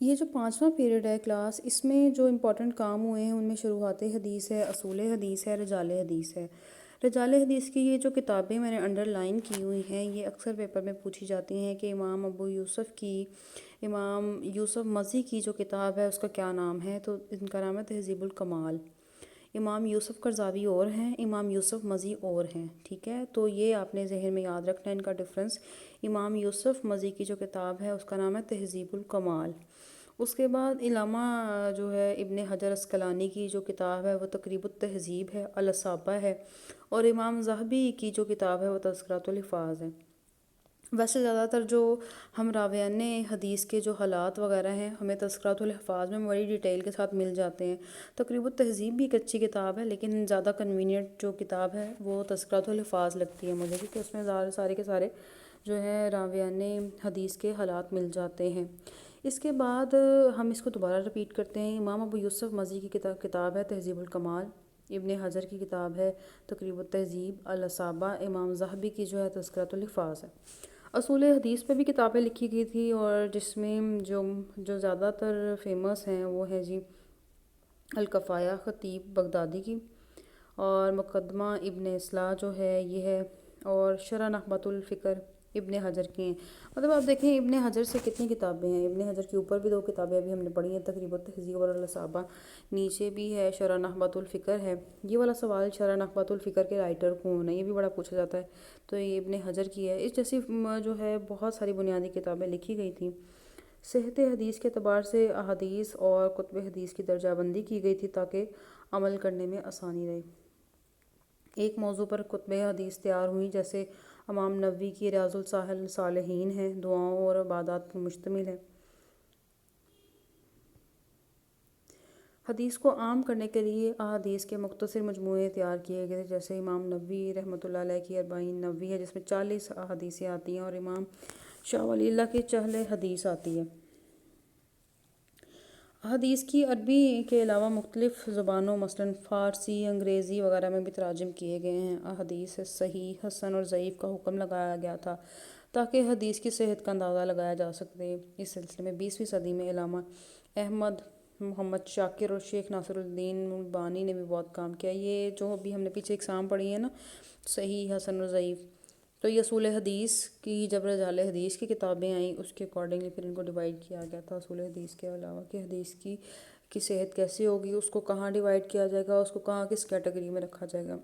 یہ جو پانچواں پیریڈ ہے کلاس، اس میں جو امپورٹنٹ کام ہوئے ہیں ان میں شروحات حدیث ہے، اصول حدیث ہے، رجال حدیث ہے۔ رجال حدیث کی یہ جو کتابیں میں نے انڈر لائن کی ہوئی ہیں، یہ اکثر پیپر میں پوچھی جاتی ہیں کہ امام ابو یوسف کی، امام یوسف مزی کی جو کتاب ہے اس کا کیا نام ہے، تو ان کا نام ہے تہذیب الکمال۔ امام یوسف قرضاوی اور ہیں، امام یوسف مزی اور ہیں، ٹھیک ہے، تو یہ آپ نے ذہن میں یاد رکھنا ہے ان کا ڈفرنس۔ امام یوسف مزی کی جو کتاب ہے اس کا نام ہے تہذیب الکمال۔ اس کے بعد علامہ جو ہے ابن حجر عسقلانی کی جو کتاب ہے وہ تقریب التہذیب ہے، الاصابہ ہے، اور امام ذہبی کی جو کتاب ہے وہ تذکرۃ الحفاظ ہے۔ ویسے زیادہ تر جو ہم راویان حدیث کے جو حالات وغیرہ ہیں ہمیں تذکرۃ الحفاظ میں بڑی ڈیٹیل کے ساتھ مل جاتے ہیں۔ تقریب التہذیب بھی ایک اچھی کتاب ہے، لیکن زیادہ کنوینئنٹ جو کتاب ہے وہ تذکرۃ الحفاظ لگتی ہے مجھے، کیونکہ اس میں سارے کے سارے جو ہے راویان حدیث کے حالات مل جاتے ہیں۔ اس کے بعد ہم اس کو دوبارہ رپیٹ کرتے ہیں۔ امام ابو یوسف مزی کی کتاب ہے تہذیب الکمال، ابن حجر کی کتاب ہے تقریب التہذیب، الاصابہ، امام ذہبی کی جو ہے تذکرۃ الحفاظ ہے۔ اصول حدیث پہ بھی کتابیں لکھی گئی تھی، اور جس میں جو زیادہ تر فیمس ہیں وہ ہے جی الکفایہ خطیب بغدادی کی، اور مقدمہ ابن اصلاح جو ہے یہ ہے، اور شرح نخبۃ الفکر ابن حجر کی ہیں۔ مطلب آپ دیکھیں ابن حجر سے کتنی کتابیں ہیں، ابن حجر کے اوپر بھی 2 کتابیں ابھی ہم نے پڑھی ہیں، تقریب التہذیب اور الاصابہ، نیچے بھی ہے شرح نخبۃ الفکر ہے۔ یہ والا سوال شرح نخبۃ الفکر کے رائٹر کون ہے یہ بھی بڑا پوچھا جاتا ہے، تو یہ ابن حجر کی ہے۔ اس جیسی جو ہے بہت ساری بنیادی کتابیں لکھی گئی تھیں۔ صحت حدیث کے اعتبار سے احادیث اور کتب حدیث کی درجہ بندی کی گئی تھی تاکہ عمل کرنے میں آسانی رہے۔ ایک موضوع پر کتب حدیث تیار ہوئیں، جیسے امام نووی کی ریاض الصالحین ہے، دعاؤں اور عبادات پر مشتمل ہے۔ حدیث کو عام کرنے کے لیے احادیث کے مختصر مجموعے تیار کیے گئے، جیسے امام نووی رحمۃ اللہ علیہ کی 40 نووی ہے جس میں 40 احادیثیں آتی ہیں، اور امام شاہ ولی اللہ کی 40 حدیث آتی ہے۔ احادیث کی عربی کے علاوہ مختلف زبانوں مثلاً فارسی، انگریزی وغیرہ میں بھی تراجم کیے گئے ہیں۔ احادیث صحیح، حسن اور ضعیف کا حکم لگایا گیا تھا تاکہ حدیث کی صحت کا اندازہ لگایا جا سکے۔ اس سلسلے میں 20ویں صدی میں علامہ احمد محمد شاکر اور شیخ ناصر الدین البانی نے بھی بہت کام کیا۔ یہ جو ابھی ہم نے پیچھے اقسام پڑھی ہے نا، صحیح، حسن اور ضعیف، تو یہ اصول حدیث کی جب رجال حدیث کی کتابیں آئیں اس کے اکارڈنگلی پھر ان کو ڈیوائڈ کیا گیا تھا اصول حدیث کے علاوہ، کہ حدیث کی صحت کیسی ہوگی، اس کو کہاں ڈیوائڈ کیا جائے گا، اس کو کہاں کس کیٹیگری میں رکھا جائے گا۔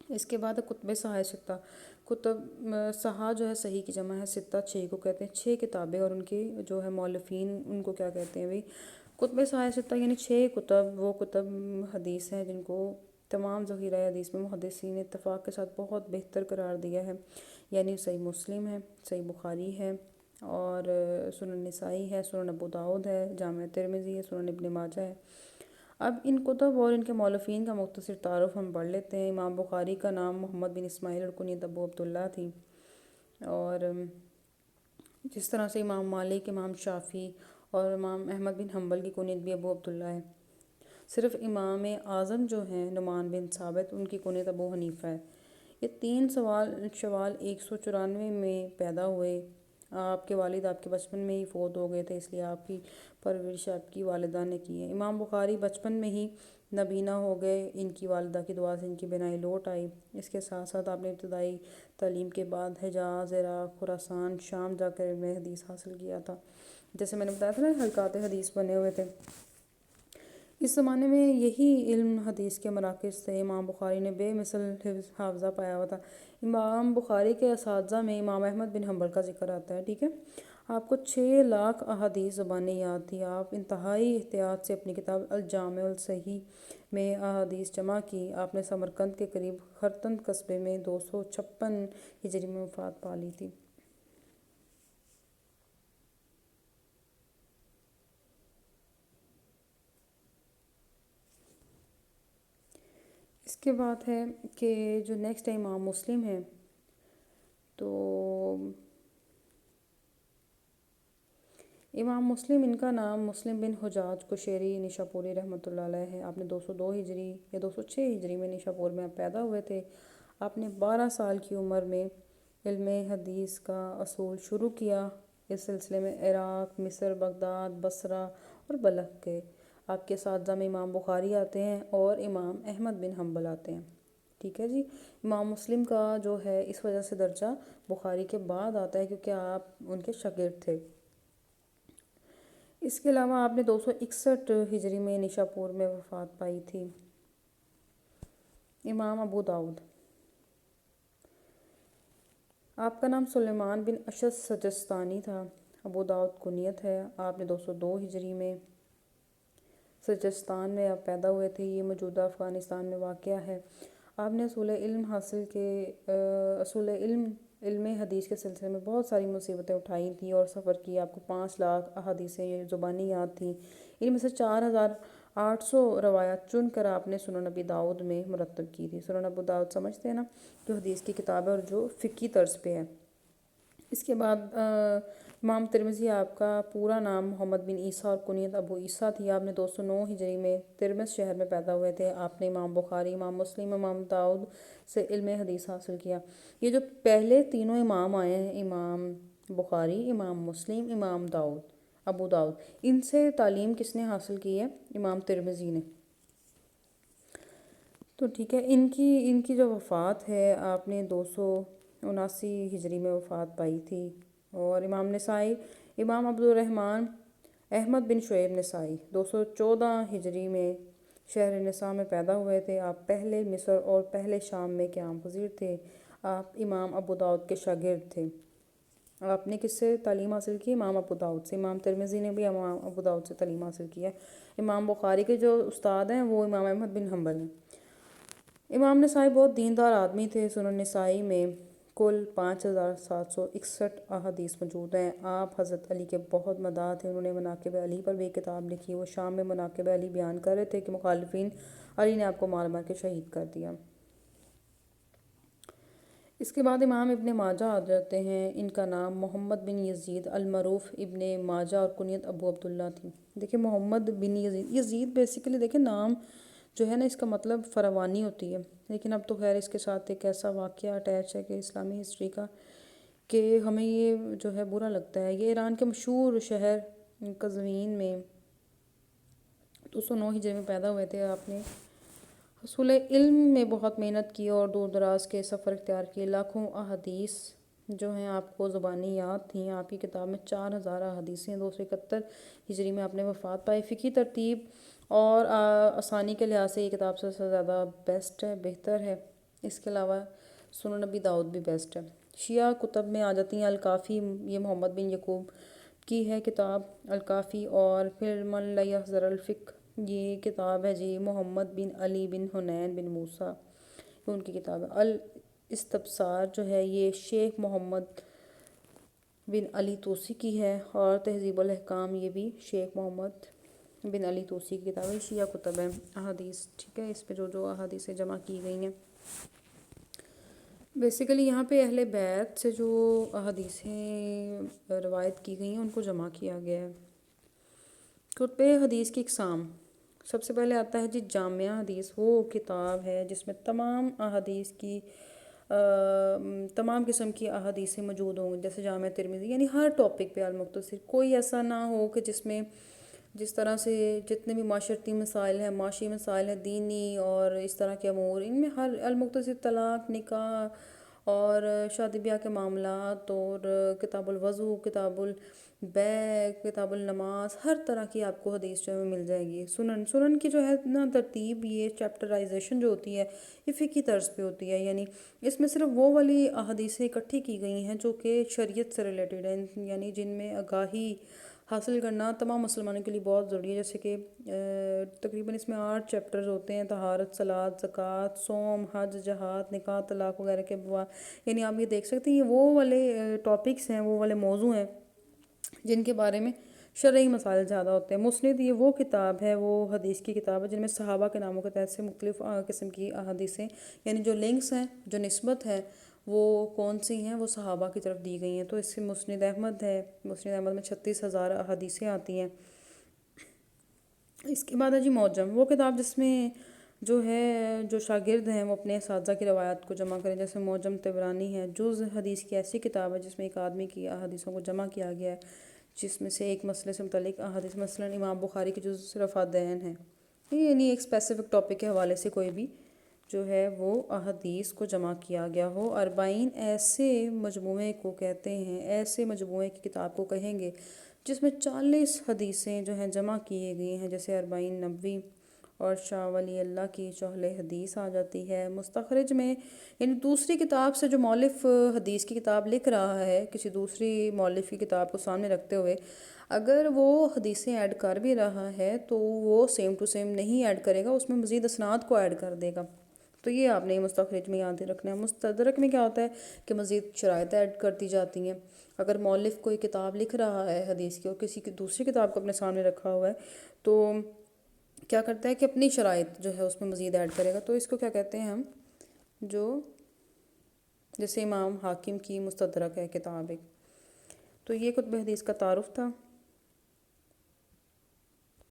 اس کے بعد کتب صحاح ستہ، کتب صحاح جو ہے صحیح کی جمع ہے، ستہ 6 کو کہتے ہیں، 6 کتابیں، اور ان کے جو ہے مؤلفین ان کو کیا کہتے ہیں بھئی کتب صحاح ستہ، یعنی 6 کتب، وہ کتب حدیث ہیں جن کو تمام ذخیرہ حدیث میں محدثین نے اتفاق کے ساتھ بہت بہتر قرار دیا ہے، یعنی صحیح مسلم ہے، صحیح بخاری ہے، اور سنن نسائی ہے، سنن ابو داؤد ہے، جامع ترمذی ہے، سنن ابن ماجہ ہے۔ اب ان کتب اور ان کے مؤلفین کا مختصر تعارف ہم پڑھ لیتے ہیں۔ امام بخاری کا نام محمد بن اسماعیل اور کنیت ابو عبداللہ تھی، اور جس طرح سے امام مالک، امام شافعی اور امام احمد بن حنبل کی کنیت بھی ابو عبداللہ ہے۔ صرف امام اعظم جو ہیں نعمان بن ثابت، ان کی کنیت ابو حنیفہ ہے۔ یہ 3 شوال 194 میں پیدا ہوئے۔ آپ کے والد آپ کے بچپن میں ہی فوت ہو گئے تھے، اس لیے آپ کی پرورش آپ کی والدہ نے کی ہے۔ امام بخاری بچپن میں ہی نابینا ہو گئے، ان کی والدہ کی دعا سے ان کی بینائی لوٹ آئی۔ اس کے ساتھ ساتھ آپ نے ابتدائی تعلیم کے بعد حجاز، عراق، خراسان، شام جا کر علم حدیث حاصل کیا تھا، جیسے میں نے بتایا تھا نا حلقات حدیث بنے ہوئے تھے۔ اس زمانے میں یہی علم حدیث کے مراکز تھے۔ امام بخاری نے بے مثل حافظہ پایا ہوا تھا۔ امام بخاری کے اساتذہ میں امام احمد بن حنبل کا ذکر آتا ہے، ٹھیک ہے۔ آپ کو 6 لاکھ احادیث زبانیں یاد تھی۔ آپ انتہائی احتیاط سے اپنی کتاب الجامع الصحیح میں احادیث جمع کی۔ آپ نے سمرقند کے قریب خرطند قصبے میں 256 ہجری میں وفات پا لی تھی۔ اس کے بعد ہے کہ جو نیکسٹ ہے امام مسلم ہے، تو امام مسلم، ان کا نام مسلم بن حجاج قشیری نیشاپوری رحمۃ اللہ علیہ ہے۔ آپ نے 202 ہجری یا 206 ہجری میں نیشاپور میں آپ پیدا ہوئے تھے۔ آپ نے 12 سال کی عمر میں علم حدیث کا اصول شروع کیا۔ اس سلسلے میں عراق، مصر، بغداد، بصرہ اور بلخ کے آپ کے اساتذہ میں امام بخاری آتے ہیں اور امام احمد بن حنبل آتے ہیں. ٹھیک ہے جی. امام مسلم کا جو ہے اس وجہ سے درجہ بخاری کے بعد آتا ہے کیونکہ آپ ان کے شاگرد تھے. اس کے علاوہ آپ نے 261 ہجری میں نشاپور میں وفات پائی تھی. امام ابو داؤد، آپ کا نام سلیمان بن اشعث سجستانی تھا. ابو داؤد کنیت ہے. آپ نے 202 ہجری میں سجستان میں آپ پیدا ہوئے تھے. یہ موجودہ افغانستان میں واقع ہے. آپ نے اصول علم حدیث کے سلسلے میں بہت ساری مصیبتیں اٹھائی تھیں اور سفر کی. آپ کو 5 لاکھ احادیثیں زبانی یاد تھیں. ان میں سے 4800 روایات چن کر آپ نے سنن ابی داؤد میں مرتب کی تھی. سنن ابو داؤد سمجھتے ہیں نا، جو حدیث کی کتاب ہے اور جو فقہی طرز پہ ہے. اس کے بعد امام ترمذی، آپ کا پورا نام محمد بن عیسیٰ اور کنیت ابو عیسیٰ تھی. آپ نے 209 ہجری میں ترمذ شہر میں پیدا ہوئے تھے. آپ نے امام بخاری، امام مسلم، امام داؤد سے علم حدیث حاصل کیا. یہ جو پہلے تینوں امام آئے ہیں، امام بخاری، امام مسلم، امام ابو داؤد، ان سے تعلیم کس نے حاصل کی ہے؟ امام ترمذی نے. تو ٹھیک ہے، ان کی جو وفات ہے آپ نے 279 ہجری میں وفات پائی تھی. اور امام نسائی، امام عبدالرحمن احمد بن شعیب نسائی 214 ہجری میں شہر نسا میں پیدا ہوئے تھے. آپ پہلے مصر اور پہلے شام میں قیام پذیر تھے. آپ امام ابو داؤد کے شاگرد تھے. آپ نے کس سے تعلیم حاصل کی؟ امام ابو داؤد سے. امام ترمذی نے بھی امام ابو داؤد سے تعلیم حاصل کی ہے. امام بخاری کے جو استاد ہیں وہ امام احمد بن حنبل ہیں. امام نسائی بہت دیندار آدمی تھے. سنن نسائی میں کل 5761 احادیث موجود ہیں. آپ حضرت علی کے بہت مداح تھے. انہوں نے مناقب علی پر بھی کتاب لکھی. وہ شام میں مناقب علی بیان کر رہے تھے کہ مخالفین علی نے آپ کو مار مار کے شہید کر دیا. اس کے بعد امام ابن ماجہ آ جاتے ہیں. ان کا نام محمد بن یزید المعروف ابن ماجہ اور کنیت ابو عبداللہ تھی. دیکھیں محمد بن یزید بیسیکلی دیکھیں نام جو ہے نا اس کا مطلب فراوانی ہوتی ہے، لیکن اب تو خیر اس کے ساتھ ایک ایسا واقعہ اٹیچ ہے کہ اسلامی ہسٹری کا کہ ہمیں یہ جو ہے برا لگتا ہے. یہ ایران کے مشہور شہر قزوین میں 209 ہجری میں پیدا ہوئے تھے. آپ نے حصول علم میں بہت محنت کی اور دور دراز کے سفر اختیار کیے. لاکھوں احادیث جو ہیں آپ کو زبانی یاد تھیں. آپ کی کتاب میں 4000 احادیثیں. 271 ہجری میں آپ نے وفات پائی. فقہی ترتیب اور آسانی کے لحاظ سے یہ کتاب سب سے زیادہ بیسٹ ہے، بہتر ہے. اس کے علاوہ سنن ابی داؤد بھی بیسٹ ہے. شیعہ کتب میں آ جاتی ہیں الکافی، یہ محمد بن یعقوب کی ہے کتاب الکافی. اور پھر من لا یحذر الفقہ، یہ کتاب ہے جی محمد بن علی بن حنین بن موسیٰ، ان کی کتاب ہے. الاستبصار جو ہے یہ شیخ محمد بن علی توسی کی ہے. اور تہذیب الاحکام یہ بھی شیخ محمد بن علی توسی کی کتاب ہے. شیعہ کتب ہے احادیث. ٹھیک ہے، اس پہ جو احادیثیں جمع کی گئی ہیں بیسیکلی یہاں پہ اہل بیت سے جو احادیثیں روایت کی گئی ہیں ان کو جمع کیا گیا ہے. کتب حدیث کی اقسام، سب سے پہلے آتا ہے جی جامعہ حدیث. وہ کتاب ہے جس میں تمام احادیث کی تمام قسم کی احادیثیں موجود ہوں گی، جیسے جامعہ ترمذی، یعنی ہر ٹاپک پہ المختصر. کوئی ایسا نہ ہو کہ جس میں جس طرح سے جتنے بھی معاشرتی مسائل ہیں، معاشی مسائل ہیں، دینی اور اس طرح کے امور، ان میں ہر المختصر طلاق، نکاح اور شادی بیاہ کے معاملات اور کتاب الوضو، کتاب البیع، کتاب النماز، ہر طرح کی آپ کو حدیث جو ہے مل جائے گی. سنن کی جو ہے نا ترتیب، یہ چیپٹرائزیشن جو ہوتی ہے یہ فقہی طرز پہ ہوتی ہے. یعنی اس میں صرف وہ والی احادیثیں اکٹھی کی گئی ہیں جو کہ شریعت سے ریلیٹڈ ہیں، یعنی جن میں آگاہی حاصل کرنا تمام مسلمانوں کے لیے بہت ضروری ہے. جیسے کہ تقریباً اس میں 8 چیپٹرز ہوتے ہیں: طہارت، صلاۃ، زکوٰۃ، صوم، حج، جہاد، نکاح، طلاق وغیرہ کے ابواب. یعنی آپ یہ دیکھ سکتے ہیں یہ وہ والے ٹاپکس ہیں، وہ والے موضوع ہیں جن کے بارے میں شرعی مسائل زیادہ ہوتے ہیں. مسند یہ وہ کتاب ہے، وہ حدیث کی کتاب ہے جن میں صحابہ کے ناموں کے تحت سے مختلف قسم کی احادیثیں، یعنی جو لنکس ہیں، جو نسبت ہے، وہ کون سی ہیں؟ وہ صحابہ کی طرف دی گئی ہیں. تو اس سے مسند احمد ہے. مسند احمد میں 36,000 احادیثیں آتی ہیں. اس کے بعد ہے جی معجم، وہ کتاب جس میں جو ہے جو شاگرد ہیں وہ اپنے اساتذہ کی روایات کو جمع کریں، جیسے معجم طبرانی ہے۔ جز حدیث کی ایسی کتاب ہے جس میں ایک آدمی کی احادیثوں کو جمع کیا گیا ہے، جس میں سے ایک مسئلے سے متعلق احادیث، مثلاً امام بخاری کی جز رفع دین ہے، یعنی ایک اسپیسیفک ٹاپک کے حوالے سے کوئی بھی جو ہے وہ احادیث کو جمع کیا گیا ہو۔ اربعین ایسے مجموعے کو کہتے ہیں، ایسے مجموعے کی کتاب کو کہیں گے جس میں 40 حدیثیں جو ہیں جمع کیے گئی ہیں، جیسے اربعین نبوی اور شاہ ولی اللہ کی شہل حدیث آ جاتی ہے۔ مستخرج میں یعنی دوسری کتاب سے جو مؤلف حدیث کی کتاب لکھ رہا ہے، کسی دوسری مؤلف کی کتاب کو سامنے رکھتے ہوئے اگر وہ حدیثیں ایڈ کر بھی رہا ہے تو وہ سیم ٹو سیم نہیں ایڈ کرے گا، اس میں مزید اسناد کو ایڈ کر دے گا۔ تو یہ آپ نے مستخرج میں یاد رکھنا ہے۔ مستدرک میں کیا ہوتا ہے کہ مزید شرائط ایڈ کرتی جاتی ہیں۔ اگر مؤلف کوئی کتاب لکھ رہا ہے حدیث کی اور کسی کی دوسری کتاب کو اپنے سامنے رکھا ہوا ہے تو کیا کرتا ہے کہ اپنی شرائط جو ہے اس میں مزید ایڈ کرے گا، تو اس کو کیا کہتے ہیں ہم، جو جیسے امام حاکم کی مستدرک ہے کتاب ایک۔ تو یہ کتب حدیث کا تعارف تھا۔